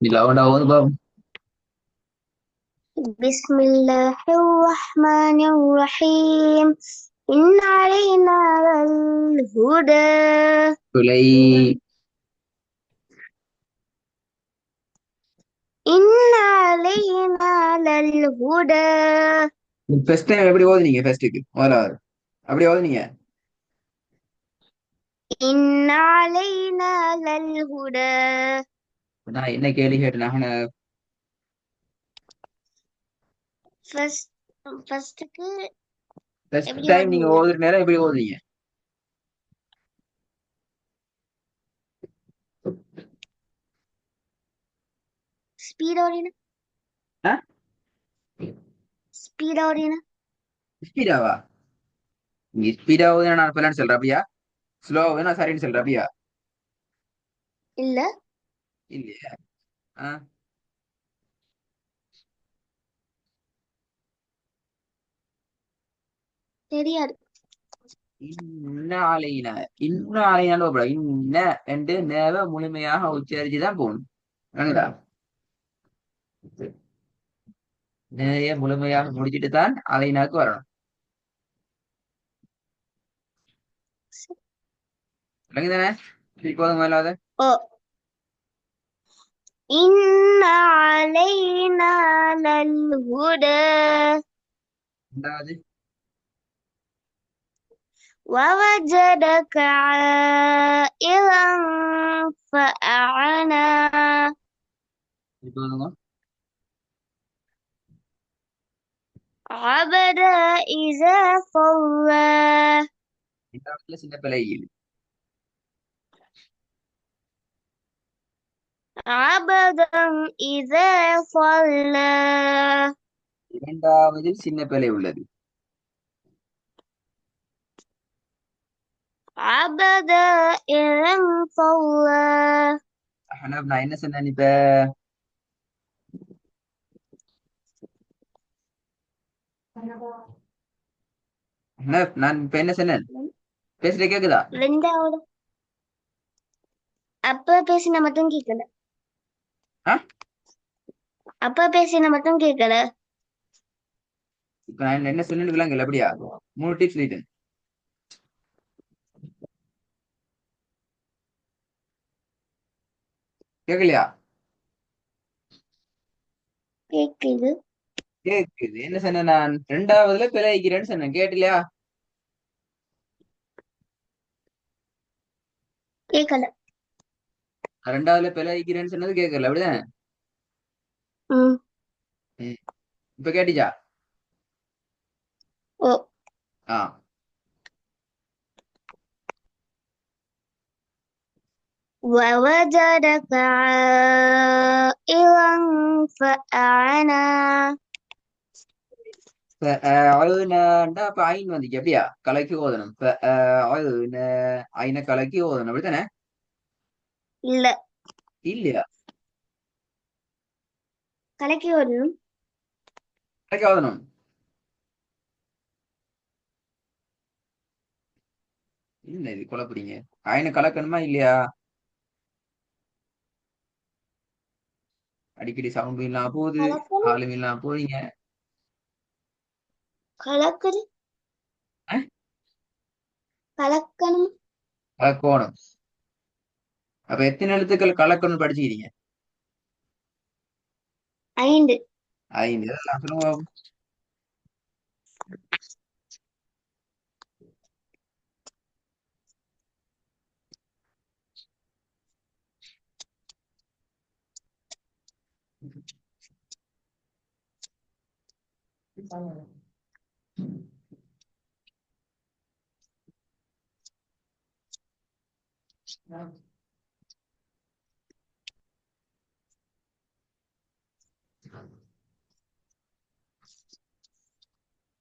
dilawan awal bang. بسم الله الرحمن الرحيم إن علينا للهدى Mulai إن علينا للهدى first time எப்படி ஓதுனீங்க ஃபர்ஸ்ட்டுக்கு முதலாவது அப்படி ஓதுனீங்க. إن علينا للهدى நான் என்ன கேள்வி கேட்டேன். first ஃபர்ஸ்ட்க்கு ஃபர்ஸ்ட் எப்படி டைம் நீங்க ஓதுனீங்க ஓதுற நேரம் எப்படி ஓதுனீங்க? ஸ்பீட் ஓடினா ஆ ஸ்பீட் ஓடினா ஸ்பீடாவா? நீங்க ஸ்பீடா ஓதுனா நான் பிளான் சொல்றேன் அப்படியா? ஸ்லோ நான் சரின்னு சொல்றேன் அப்படியா? இல்ல இல்லையா? ஆ தெரியாது இன்ன ஆலையின இன்ன ஆலையினாலும் போகக்கூடாது. இன்ன ரெண்டு நேவ முழுமையாக உச்சரிச்சுதான் போகணும். வேணுங்களா? நேய முழுமையாக முடிச்சிட்டு தான் அலைனாக்கு வரணும். விளங்குதானே? போதும் மேலாத ஓ إن علينا للهدى ரெண்டாவது ووجدك عائلا فأغنى போதுங்க. عبدا إذا صلى ரெண்டாவதுல சின்ன பிள்ளை عبدا إذا صلى இரண்டாவதில் சின்ன பிழை உள்ளது. عبدا إذا صلى நான் என்ன சொன்னேன் இப்ப? நான் இப்ப என்ன சொன்னேன்? பேசுறது கேக்குதா? ரெண்டாவது அப்ப பேசின மட்டும் கேட்கல ஆ? அப்ப பேசின மட்டும் கேட்கல இப்ப நான் என்ன சொன்னேன்னு விளங்கல அப்படியா? 3 டிப்ஸ் சொல்லிட்டேன். கேட்கலையா? கேக்குது கேக்குது. என்ன சொன்னேன்? நான் ரெண்டாவதுல பிழை வைக்கிறேன்னு சொன்னேன். கேட்டலையா? கேட்கல ரெண்டாவதுல பிழை வைக்கிறேன்னு சொன்னது கேட்கல அப்படிதானே? ம் ம். இப்ப கேட்டுச்சா? ஓ ஆ ووجدك عائلا فأغنى அழுனாண்டா அப்ப ஐன் வந்துச்சு அப்படியா? கலக்கி ஓதணும். இப்ப அழுன ஐனை கலக்கி ஓதணும் அப்படித்தானே? இல்ல இல்லையா? கலக்கி வரணும் கலக்கி ஓதணும். என்ன இது குழப்பறீங்க? ஐனை கலக்கணுமா இல்லையா? அடிக்கடி சவுண்ட் இல்லாம போகுது. கலக்கணும் ஆளும் இல்லாம போறீங்க. கலக்குது அஹ், கலக்கணும் கலக்கோணும். அப்ப எத்தனை எழுத்துக்கள் கலக்கணும் படிச்சுக்கிறீங்க? ஐந்து 5. இதெல்லாம் சொல்லுங்க.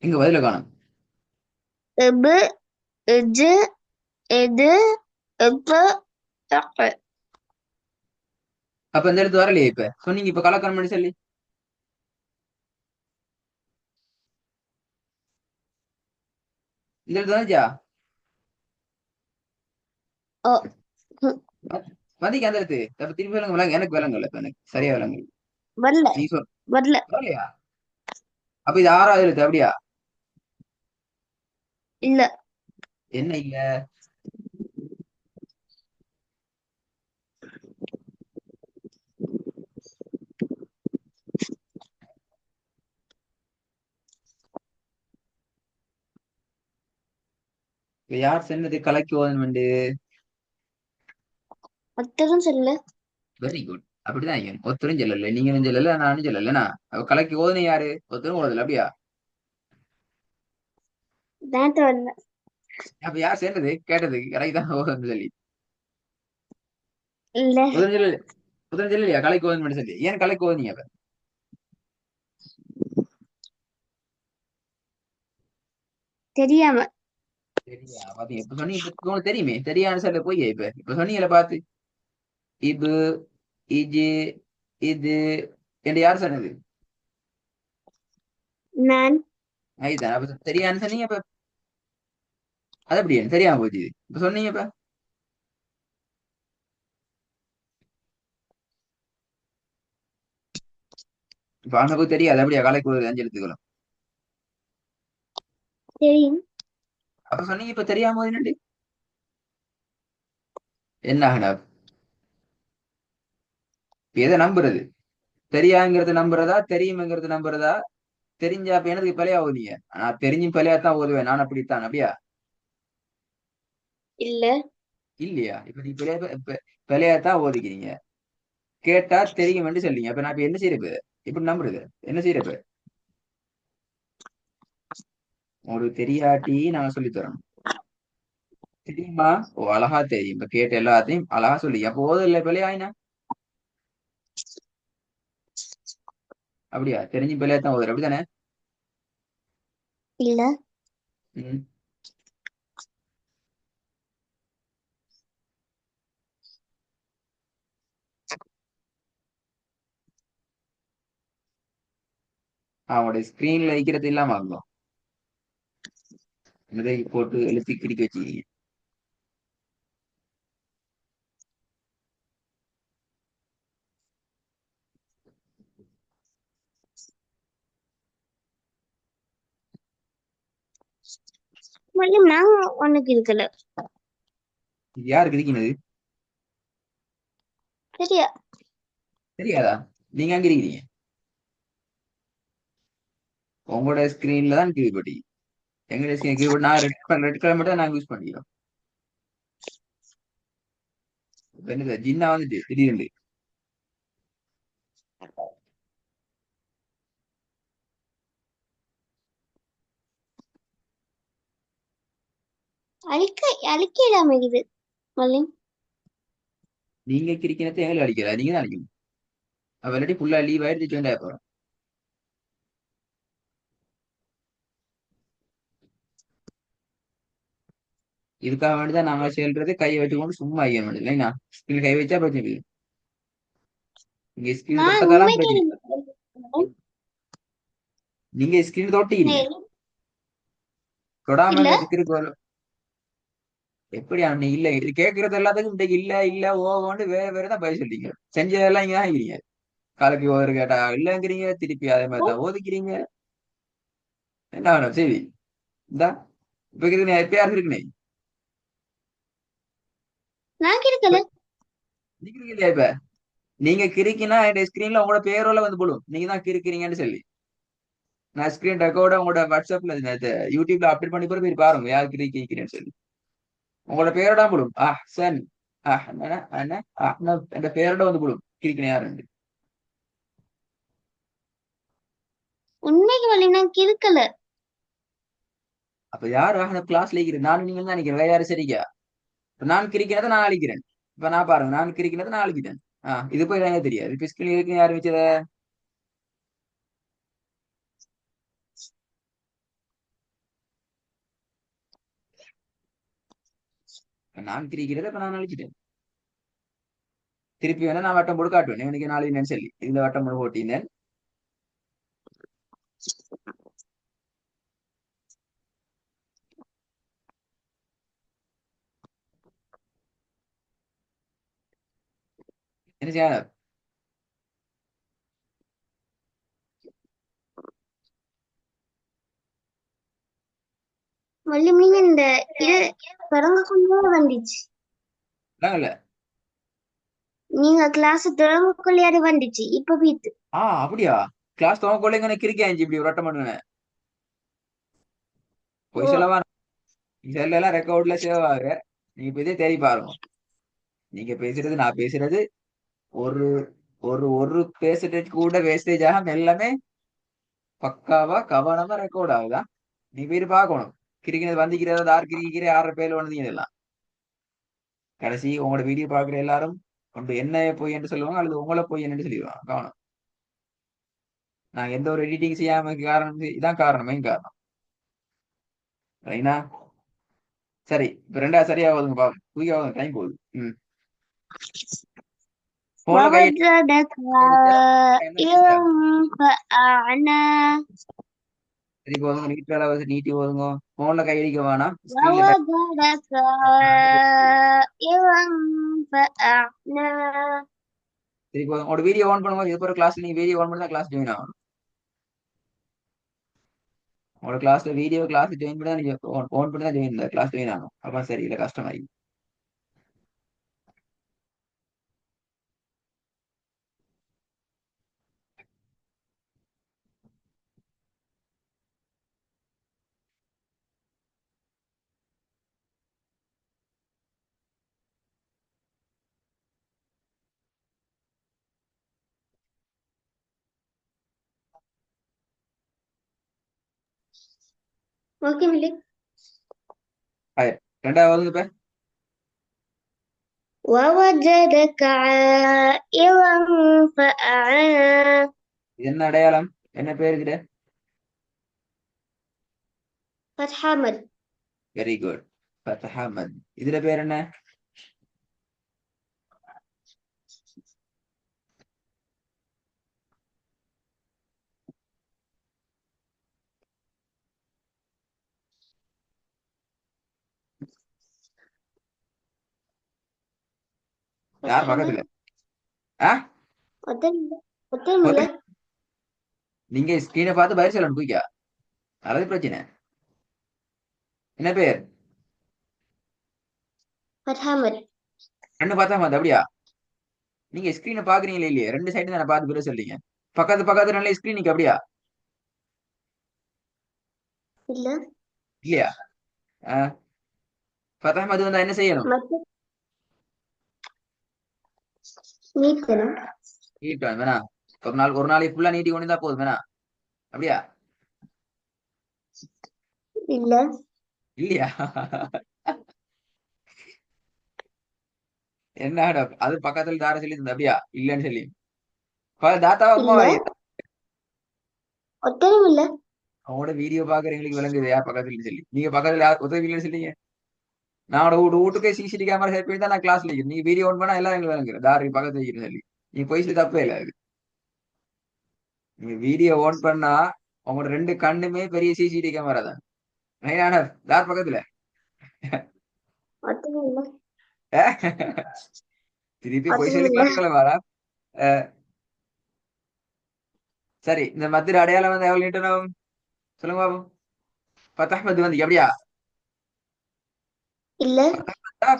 எங்க பதில காணும்? எபு எஜு எது எப்ப தக்க அப்ப இந்த எழுத்து வரலையே இப்ப சொன்னீங்க. இப்ப கலக்கணும் சொல்லி இந்த எழுத்து வந்துச்சா? ஓ ம். மதிக்கு அந்த இடத்து அப்ப திருப்பி விலங்கு விலங்கு எனக்கு விலங்குல இப்ப எனக்கு சரியா விலங்கு வரல நீ சொல் வரல. இல்லையா அப்ப இது ஆறாவது எழுத்து அப்படியா இல்ல. என்ன இல்ல இப்ப யார் சொன்னது கலக்கி ஓதன் ஒருத்தரும் சொல்லல. வெரி குட் அப்படிதான் ஐயன் ஒருத்தரும் சொல்லல நீங்களும் சொல்லல நானும் சொல்லலண்ணா அவ கலக்கி ஓதுன யாரு ஒருத்தரும் ஓதல அப்படியா நேத்து வரல. அப்ப யார் சேர்ந்தது கேட்டது கலக்கி தான் ஓதுன்னு சொல்லி இல்ல. உதயம் சொல்லல உதயம் சொல்லலையா கலைக்கு ஓதுன்னு சொல்லி ஏன் கலைக்கு ஓதுனீங்க அப்ப தெரியாம. சரியா பாத்தீங்க இப்ப சொன்னீங்க இப்ப உங்களுக்கு தெரியுமே தெரியான்னு சொல்ல போய் இப்ப சொன்னீங்கல்ல பாத்து இது இது இது என்று யார் சொன்னது நான். ஐதான் அப்ப தெரியான்னு சொன்னீங்க இப்ப அது அப்படியே தெரியாம போச்சு இது. இப்ப சொன்னீங்க இப்ப இப்ப அந்த போய் தெரியாது அப்படியா கலைக்கு ஒரு அஞ்சு எழுத்துக்களும் தெரியும். அப்ப சொன்னீங்க இப்ப தெரியாம போது என்ன ஆகணும் எதை நம்புறது தெரியாங்கிறது நம்புறதா தெரியுங்கிறது நம்புறதா தெரிஞ்சா அப்ப எனக்கு பிழையா ஓதுனீங்க நான் தெரிஞ்சும் பிழையா தான் ஓதுவேன் நான் அப்படித்தான் அப்படியா இல்ல. இல்லையா இப்ப நீ பிழையா பிழையா தான் ஓதிக்கிறீங்க கேட்டா தெரியும் சொல்றீங்க அப்ப நான் இப்ப என்ன செய்யறது இப்படி நம்புறது என்ன செய்யறது உங்களுக்கு தெரியாட்டி நாங்க சொல்லி தரோம் தெரியுமா ஓ அழகா தெரியும் இப்ப கேட்ட எல்லாத்தையும் அழகா சொல்லி அப்போ ஓதும் இல்ல பிழையாயினா அப்படியா தெரிஞ்சு பிள்ளையா தான் ஓதுற அப்படித்தானே இல்ல. ம் அவங்களுடைய ஸ்கிரீன்ல வைக்கிறது இல்லாம ஆகும் இதை போட்டு எழுத்தி கிறுக்கி வச்சுக்கீங்க மறுபடியும் நான் ஒண்ணுக்கு இருக்கல. இது யாரு கிறுக்கினது சரியா. தெரியாதா நீங்க அங்க இருக்கிறீங்க உங்களோட ஸ்கிரீன்ல தான் கிறுக்கி போட்டீங்க எங்களுடைய ஸ்கிரீன் கிறுக்கி போட்டு நான் ரெட் கலர் மட்டும் தான் நாங்க யூஸ் பண்ணிக்கிறோம் இப்ப என்னது ஜின்னா வந்துட்டு திடீர்னு அழிக்க அழிக்க இல்லாம இருக்குது மறுபடியும். நீங்க கிறுக்கினத்தை எங்களை அடிக்கல நீங்க தான் அடிக்கணும் அப்ப இல்லாட்டி ஃபுல்லா லீவ் ஆயிட்டு ஜாயின் ஆக போறோம் இதுக்காக வேண்டிதான் நாங்க சொல்றது கையை வச்சுக்கொண்டு சும்மா ஐயா வேண்டியது இல்லைங்களா ஸ்கிரீன் கை வச்சா பிரச்சனை இல்லை இங்க ஸ்கிரீன் நான் தொட்டதாலாம் உண்மைக்கு பிரச்சனை இல்லை நீங்க ஸ்கிரீன் தொட்டீங்க தொடாம இல்ல. கிறுக்கு எப்படி நீ இல்ல இது கேட்கறது எல்லாத்துக்கும் இன்னைக்கு இல்ல இல்ல ஓவோன்னு வேற வேற தான் பதில் சொல்றீங்க செஞ்சதெல்லாம் இங்க தான் இருக்கிறீங்க காலக்கு ஓவர் கேட்டா இல்லங்கிறீங்க திருப்பி அதே மாதிரி தான் ஒதுக்கிறீங்க என்ன வேணும் சரி இந்தா இப்ப இருக்குது எப்ப யாரு இருக்குனே நான் இருக்கல. நிக்கிறீங்க இல்லையா இப்ப நீங்க கிறுக்கினா என் ஸ்கிரீன்ல உங்களோட பேரோல வந்து போடும் நீங்க தான் கிறுக்கிறீங்கன்னு சொல்லி நான் ஸ்கிரீன் ரெக்கார்ட உங்களோட வாட்ஸ்அப்ல யூடியூப்ல அப்டேட் பண்ணி போய் பாருங்க யார் கிறுக்கிறேன்னு சொல்லி உங்களோட பேரோட போடும் சன் என்ன என்ன என் பேரோட வந்து போடும் கிறுக்கின யாருன்னு உண்மைக்கு வழி நான் இருக்கல. அப்ப யாரு அந்த கிளாஸ்ல இருக்கிறேன் நானும் நீங்க தான் நினைக்கிறேன் வேற யாரும் சரிக்கா இப்ப நான் கிரிக்கிறத நான் அழிக்கிறேன் இப்ப நான் பாருங்க நான் கிரிக்கிறத நான் அழிக்கிறேன் இது போய் எனக்கு தெரியாது இப்ப ஸ்கிரீன் இருக்கு யாரு வச்சத நான் கிரிக்கிறத இப்ப நான் அழிச்சிட்டேன் திருப்பி வேணா நான் வட்டம் போட்டு காட்டுவேன் எனக்கு நாலு என்னன்னு சொல்லி இந்த வட்டம் போட்டு போட்டிருந்தேன் என்ன செய்ய வள்ளியம் நீங்க இந்த இது தொடங்க கொண்டு வந்துச்சு. இல்ல. நீங்க கிளாஸ் தொடங்க கொள்ளையாரு வந்துச்சு இப்ப வீட்டு. அப்படியா? கிளாஸ் துவக்கொள்ளைங்க எனக்கு இருக்கியாச்சு இப்படி ஒரு வட்டம் பண்ணுவேன். ஓ பொய் சொல்லவா? செல்ல எல்லாம் ரெக்கார்ட்ல சேவ் ஆகுற. நீங்க இப்ப இதே தேடி பாருங்க. நீங்க பேசுறது நான் பேசுறது ஒரு ஒரு ஒரு பேசுறதுக்கு கூட வேஸ்டேஜ் ஆகாம எல்லாமே பக்காவா கவனமா ரெக்கார்ட் ஆகுதா? நீ போயிட்டு பார்க்கணும். கிரிக்கிறது வந்திக்கிறதா யார் கிரிக்கிற யார பேர்ல வந்தீங்க இதெல்லாம். கடைசி உங்களோட வீடியோ பாக்குற எல்லாரும் ஒன்று என்ன போய் என்று சொல்லுவாங்க அல்லது உங்களை போய் என்று சொல்லிடுவாங்க. கவனம். நாங்க எந்த ஒரு எடிட்டிங் செய்யாம காரணம் இதான் காரணம், மெயின் காரணம். ரைனா சரி, இப்ப ரெண்டாவது சரியா ஆகுதுங்க பாவம். தூக்கி டைம் போகுது. போன்ல கை ووجدك அடிச்சா عائلا فأغنى சரி போதுங்க. நீட் வேலை நீட்டி போதுங்க. போன்ல கை அடிக்க வேணாம். ஸ்கிரீன்ல ووجدك عائلا فأغنى சரி போதும். உங்களோட வீடியோ ஆன் பண்ணும்போது இது ஒரு கிளாஸ் நீங்க வீடியோ ஆன் பண்ணி தான் கிளாஸ் ஜாயின் ஆகணும். உங்களோட கிளாஸ்ல வீடியோ கிளாஸ் ஜாயின் பண்ணி தான் நீங்க ஆன் பண்ணி தான் ஜாயின் கிளாஸ் ஜாயின் ஆகணும். அப்ப சரி இல்லை கஷ்டமாயி. Okay milli. ரெண்டாவது இப்ப ووجدك عائلا فأغنى என்ன அடையாளம், என்ன பேர் இதுல? فتح حامد. Very good. ஃபத்தஹ் அஹ்மத். இதுல பேர் என்ன? فتح யார் حامد பக்கத்துல? ஆ ஒத்தன் இல்ல. நீங்க ஸ்கிரீனை பார்த்து பயிர் சொல்லணும் குயிக்கா. அதாவது பிரச்சனை. என்ன பேர்? فتح حامد. ரெண்டு பார்த்தா மாதிரி அப்படியா? நீங்க ஸ்கிரீனை பாக்குறீங்களே இல்லையா? ரெண்டு சைடு தானே பார்த்து பேர் சொல்றீங்க. பக்கத்து பக்கத்து நல்ல ஸ்கிரீனுக்கு அப்படியா? இல்ல இல்லையா? ஃபத்தஹ் அஹ்மத் வந்தா என்ன செய்யணும்? மத்த நீக்கணும். நீட்டணும் வேணா. ஒரு நாளைக்கு ஃபுல்லா நீட்டி கொண்டு தான் போதும் வேணா. அப்படியா? இல்ல இல்லையா? என்னடா அது பக்கத்துல தார சொல்லி தந்தா அப்படியா? இல்லன்னு சொல்லி தாத்தாவா இல்ல அம்மாவா? ஒத்தனும் இல்ல. அவங்களோட வீடியோ பாக்குறவங்களுக்கு விளங்குது யார் பக்கத்துல சொல்லி. நீங்க பக்கத்துல உதவி இல்லைன்னு சொல்லிங்க. நான் வீட்டுக்கே சிசிடிவி கேமரா செட் பண்ணி தான் நான் கிளாஸ்ல இருக்கிறேன். நீங்க வீடியோ ஆன் பண்ணா எல்லாம் எங்களுக்கு விளங்குது தாரி பக்கத்துல இருக்கிறேன்னு சொல்லி. நீங்க போய் சொல்லி தப்பே இல்லை அது. நீங்க வீடியோ ஆன் பண்ணா உங்களோட ரெண்டு கண்ணுமே பெரிய சிசிடிவி கேமரா தான். நைனான தார் பக்கத்துல. ஒத்தனும் இல்ல. திருப்பி போய் ஒத்தனும் சொல்லி இல்ல. கிளாஸ்ல வரா. சரி, இந்த மத்திர அடையாளம் வந்து எவ்வளவு நீட்டணும் சொல்லுங்க பாபு. ஃபத்தஹ் அஹ்மத் வந்து எப்படியா? இல்ல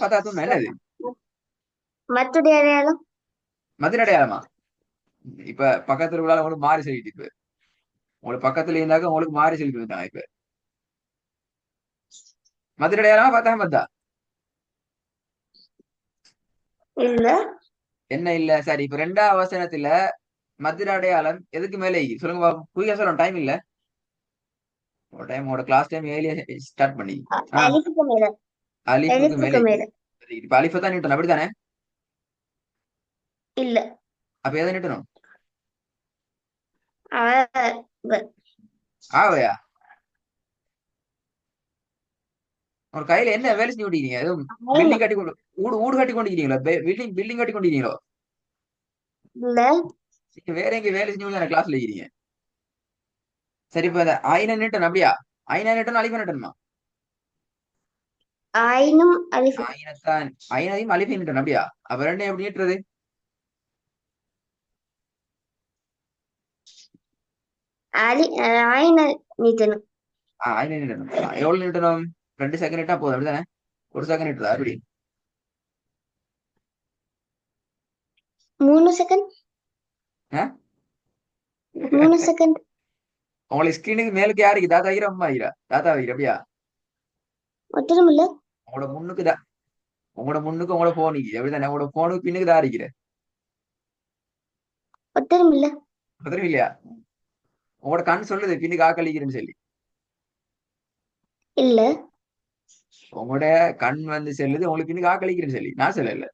ஃபத்தஹ் என்னது? மத்துடைய அடையாளம். மத்திர அடையாளமா? இப்ப பக்கத்துல உள்ள உங்களுக்கு மாறி சொல்லிட்டு இப்ப உங்களுக்கு பக்கத்துல இருந்தாக்க உங்களுக்கு மாறி சொல்லிட்டு இருந்தாங்க இப்ப. மத்திர அடையாளமா ஃபத்தஹ் அஹ்மத் தான்? இல்ல என்ன இல்ல? சரி, இப்ப ரெண்டாவது வசனத்துல மத்திர அடையாளம் எதுக்கு மேலே சொல்லுங்க பாபு. குயிக்கா சொல்லணும், டைம் இல்ல. ஒரு டைம் உங்களோட கிளாஸ் டைம் ஏர்லியா ஸ்டார்ட் பண்ணி. அலிஃபுக்கு மேல. அலிஃபுக்கு மேலே. அலிஃபுக்கு மேல. இப்ப அலிஃபை தான் நீட்டணும் அப்படித்தானே? இல்ல அப்ப எதை நீட்டணும்? ஆ ஆவையா? ஒரு கையில என்ன வேலை செஞ்சு விட்டீங்க? எதுவும் பில்டிங் கட்டி கொண்டு ஊடு ஊடு கட்டி கொண்டிருக்கீங்களோ? பில்டிங் பில்டிங் கட்டி கொண்டிருக்கீங்களோ? இல்ல நீங்க வேற எங்க வேலை செஞ்சு கிளாஸ்ல இருக்கிறீங்க? சரி, இப்ப ஐநா நீட்டணும் அப்படியா? ஐநா நீட்டணும் அலிஃபை நீட்டணுமா? ஆயினும் அலிஃபு. ஐநத்தான் ஐனையும் அலிஃபை நீட்டணும் அப்படியா? அப்ப ரெண்டையும் எப்படி நீட்டுறது? ஆயின நீட்டணும். ஆயிரம் நீட்டணும். எவ்வளவு நீட்டணும்? 2 செகண்ட் நீட்டா போதும் அப்படிதானே? 1 செகண்ட் நீட்டுதா அப்படி? 3 செகண்ட். ஆ? 3 செகண்ட். உங்களுக்கு ஸ்கிரீனுக்கு மேலுக்கு யாருக்கு தாத்தா ஆகிற அம்மா ஆகிற தாத்தா ஆகிற அப்படியா? ஒத்தரும் இல்ல. உங்களோட முன்னுக்கு தான். உங்களோட முன்னுக்கு உங்களோட போனுக்கு அப்படிதானே? உங்களோட போனுக்கு பின்னுக்கு தான் அடிக்கிற. ஒத்தரும் இல்ல. பத்திரம் இல்லையா? உங்களோட கண் சொல்லுது பின்னுக்கு ஆக்களிக்கிறேன்னு சொல்லி. இல்ல. உங்களோட கண் வந்து செல்லுது உங்களுக்கு பின்னுக்கு ஆக்களிக்கிறேன்னு சொல்லி. நான் சொல்லல.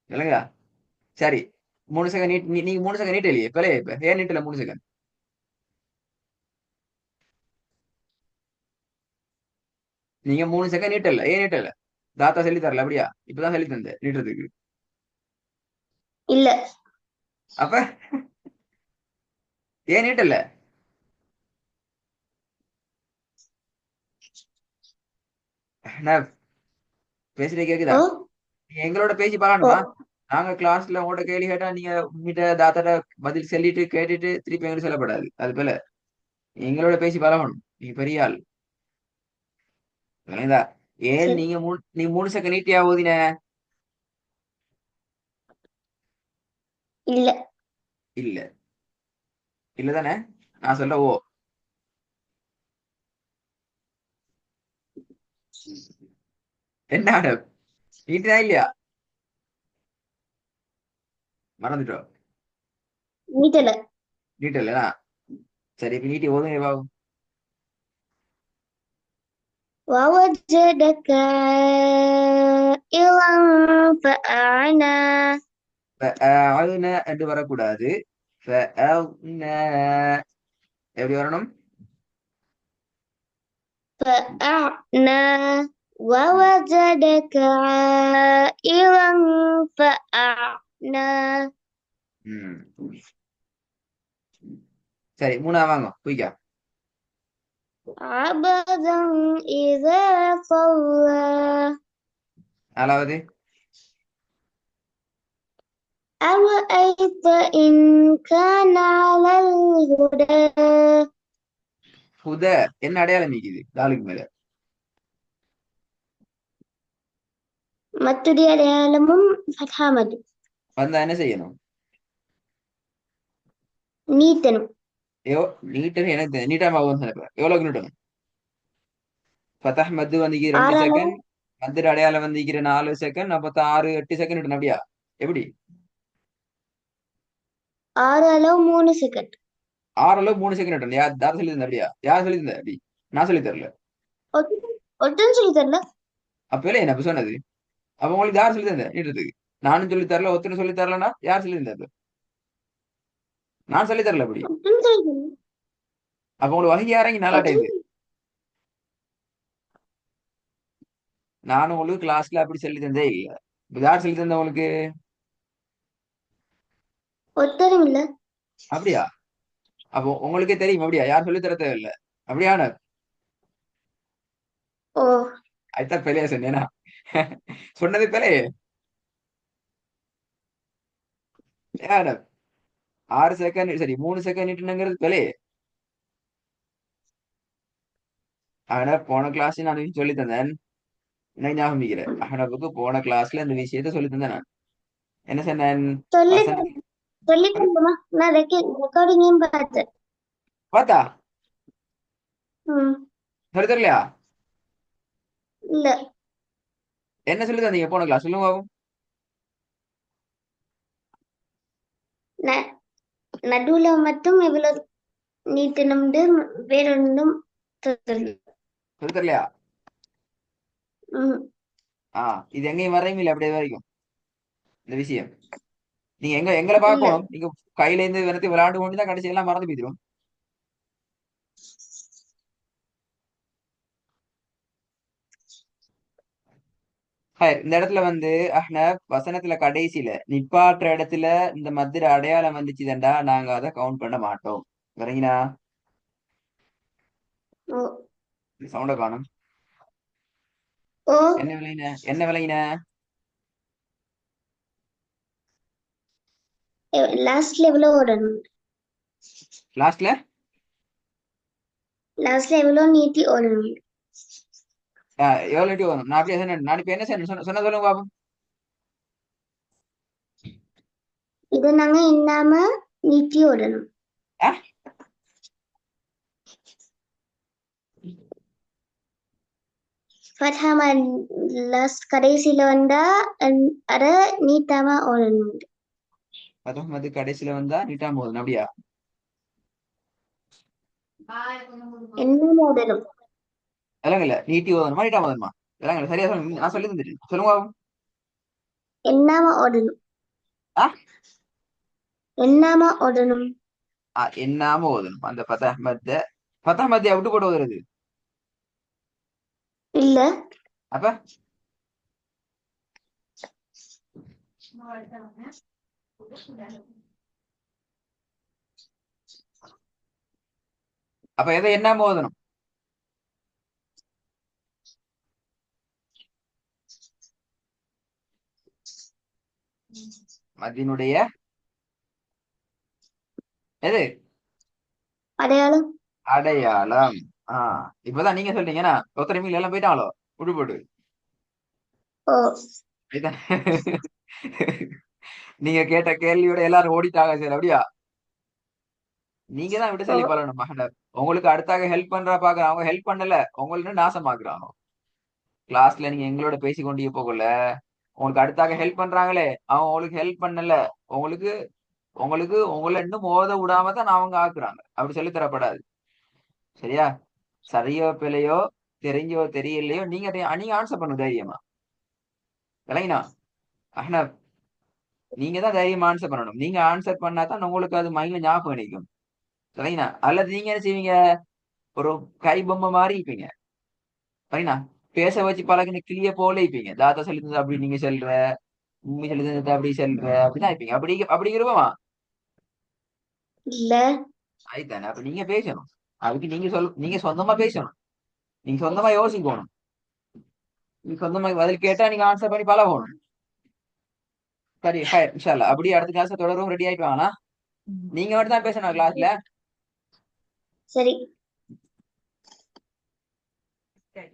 இல்லைங்களா? சரி. 3 செகண்ட் நீங்க 3 செகண்ட் நீட்ட இல்லையே பிள்ளைய இப்ப ஏன் நீட்டல 3 செகண்ட்? நீங்க 3 செகண்ட் நீட்டல ஏன் நீட்டல? தாத்தா சொல்லி தரல அப்படியா? இப்பதான் சொல்லி தந்தேன் நீட்டுறதுக்கு. இல்ல. அப்ப ஏன் நீட்டல? நான் பேசுறது கேக்குதா? ஓ. நீங்க எங்களோட பேசி ஓ. பழகணுமா? நாங்க கிளாஸ்ல உங்களோட கேள்வி கேட்டா நீங்க உங்ககிட்ட தாத்தாட்ட பதில் சொல்லிட்டு கேட்டுட்டு திருப்பி எங்களுக்கு சொல்லப்படாது. அது போல எங்களோட பேசி பழகணும். நீங்க பெரிய ஆள். விளங்குதா? ஏன் சரி. நீங்க 3 செகண்ட் நீட்டியா ஓதின? இல்ல. இல்ல. இல்லதானே? நான் சொல்ல ஓ. என்ன ஆடம்? நீட்டினா இல்லையா? மறந்துட்டோம். நீட்டல. நீட்டல. சரி இப்ப நீட்டி ஓதுங்க பாவம். ووجدك عائلا فأغنى. ஃபஅல்ன என்று வரக்கூடாது. ஃபஅல்ன எப்படி வரணும்? فأغنى. ம். ووجدك عائلا فأغنى. ம். சரி மூணாவது வாங்க குயிக்கா. عبدا إذا صلى. நாலாவது. أرأيت إن كان على الهدى. ஹுத என்ன அடையாளம் நீக்குது தாலுக்கு மேல? மத்துடைய அடையாளமும் ஃபத்ஹாமது. வந்தா என்ன செய்யணும்? நீட்டனும். நீட்டர் எனக்கு நீட்டாம எவ்வளவு நீட்டணும்? ஃபதஹ் மத்து வந்து ரெண்டு ஆறாளவு. செகண்ட் மத்திர அடையாளம் வந்து 4 செகண்ட் அப்ப 6 8 செகண்ட் நீட்டணும் அப்படியா? எப்படி? ஆறாளவு 3 செகண்ட். 6 அளவு 3 செகண்ட் நீட்டணும். யார் சொல்லி தந்தா அப்படியா? யார் சொல்லி தந்தா அப்படி? நான் சொல்லி தரல. ஒருத்தன் சொல்லி தரல. அப்ப இல்ல என்ன அப்ப சொன்னது? அப்ப உங்களுக்கு யார் சொல்லி தந்தேன் நீட்டுறதுக்கு? நானும் சொல்லி தரல ஒருத்தரும் சொல்லி தரலன்னா யார் சொல்லி தந்தது? நான் சொல்லி தரல அப்படி. ஒருத்தன் சொல்லி தரல. அப்ப உங்களுக்கு வகை யாரங்க நாளாட்ட ஒருத்தன் இது? நானும் உங்களுக்கு கிளாஸ்ல அப்படி சொல்லி தந்தே இல்ல. இப்ப யார் சொல்லி தந்த உங்களுக்கு? ஒருத்தரும் இல்ல. அப்படியா? அப்போ உங்களுக்கே தெரியும் அப்படியா? யார் சொல்லி தர தேவையில்ல அப்படியான? ஓ. அதுதான் பிழையா சொன்னேனா? சொன்னது பிழையே. ஏன் 6 செகண்ட் சரி 3 செகண்ட் நீட்டுனுங்கிறது பிழையே. ஆனா போன கிளாஸ் நான் சொல்லி தந்தேன். எனக்கு ஞாபகம் இருக்கிறேன். அகனப்புக்கு போன கிளாஸ்ல இந்த விஷயத்த சொல்லி தந்தேன் நான். என்ன சொன்னேன்? சொல்லி வசனம் சொல்லி தரணுமா? நான் ரெக்கார்டிங்கையும் பார்த்தேன். பார்த்தா ம். சொல்லி தரலையா? இல்ல. என்ன சொல்லி தந்தீங்க போன கிளாஸ் சொல்லுங்க பாப்போம். ந- நடுவுல மட்டும் எவ்வளவு நீட்டணும்னு வேறொன்றும் சொல்லல. சொல்லி தரலையா? ம். இது எங்கேயும் வரையும் இல்லை அப்படியே வரைக்கும் இந்த விஷயம். நீங்க எங்களை இல்ல. பார்க்கணும். நீங்க கையில இருந்து விரத்தி விளையாண்டு கொண்டு தான் கடைசி எல்லாம் மறந்து போயிடும். இந்த இடத்துல வந்து வசனத்துல கடைசியில நிப்பாட்டுற இடத்துல இந்த மத்திர அடையாளம் வந்துச்சுதண்டா நாங்க அதை கவுண்ட் பண்ண மாட்டோம். வரீங்களா? ஓ. சவுண்ட காணும். ஓ. என்ன விளையின? என்ன விளையின? லாஸ்ட்ல எவ்வளவு ஓடணும்? லாஸ்ட்ல லாஸ்ட்ல எவ்வளவு நீட்டி ஓடணும்? எவ்வளோ அடி வரும்? நான் அப்படியே சொன்னேன். நான் இப்ப என்ன செய்யணும் சொன்ன சொல்லுங்க பாப்போம். இதை நாங்க இன்னாம நீட்டி ஓடணும். ஆ? ஃபர்ஹாமா லாஸ்ட் கடைசியில வந்தா அத நீட்டாம ஓடணும். அது கடைசியில வந்தா நீட்டாம போதும் அப்படியா? என்ன ஓடணும்? இல்ல நீட்டி ஓதணுமா நீட்டாம ஓதணுமா? இல்ல சரியா சொல்லுங்க. நான் சொல்லி தந்துட்டேன், சொல்லுங்க பாப்போம். என்னாம ஓடணும். ஆ? என்னாம ஓடணும். என்னாம ஓதணும். அந்த பத்தஹமத்தை விட்டு போட்டு ஓதுறது. இல்ல. அப்ப அப்ப எதை என்னாம ஓதணும்? மத்தியினுடைய எது? அடையாளம். அடையாளம். இப்பதான் நீங்க சொல்றீங்கன்னா ஒருத்தர் மீன் எல்லாம் போயிட்டாங்களோ விட்டு போட்டு. ஓ. இதுதான். நீங்க கேட்ட கேள்வியோட எல்லாரும் ஓடிட்டாங்க சார், அப்படியா? நீங்க தான் விட்டு ஓ. சொல்லி பழகணும் மகனர். உங்களுக்கு அடுத்தாக ஹெல்ப் பண்றா பாக்குற அவங்க ஹெல்ப் பண்ணல, உங்களுக்கு நாசமாக்குறாங்க. கிளாஸ்ல நீங்க எங்களோட பேசி கொண்டே போகல, உங்களுக்கு அடுத்தாக ஹெல்ப் பண்றாங்களே அவங்க உங்களுக்கு ஹெல்ப் பண்ணல. உங்களுக்கு உங்களுக்கு உங்களை இன்னும் மோத விடாம தான் அவங்க ஆக்குறாங்க. அப்படி சொல்லி தரப்படாது. சரியா? சரியோ பிழையோ, தெரிஞ்சோ தெரியலையோ, நீங்க ஆன்சர் பண்ணுங்க தைரியமா. விளங்கினா? ஆனா நீங்க தான் தைரியமா ஆன்சர் பண்ணணும். நீங்க ஆன்சர் பண்ணா தான் உங்களுக்கு அது மைண்ட்ல ஞாபகம் நிற்கும். சரிங்களா? அல்லது நீங்க என்ன செய்வீங்க? ஒரு கை பொம்மை மாதிரி இருப்பீங்க. சரிங்களா? பேச வச்சு பழகின கிளிய போல இருப்பீங்க. தாத்தா சொல்லி தந்தது அப்படி நீங்க சொல்ற, உண்மை சொல்லி தந்தது அப்படி சொல்ற, அப்படிதான் இருப்பீங்க. அப்படிங்கிறப்பமா இல்ல. ஆயித்தானே. அப்ப நீங்க பேசணும். அதுக்கு நீங்க சொந்தமா பேசணும். நீங்க சொந்தமா யோசிக்கணும். நீங்க சொந்தமா பதில் கேட்டா நீங்க ஆன்சர் பண்ணி பழகணும். சரி, ஹாய் இன்ஷா அல்லாஹ். அப்படியே அடுத்த கிளாஸ் தொடரும். ரெடி ஆயிட்டு வாங்கண்ணா. நீங்க மட்டும் தான் பேசணும் கிளாஸ்ல. சரி.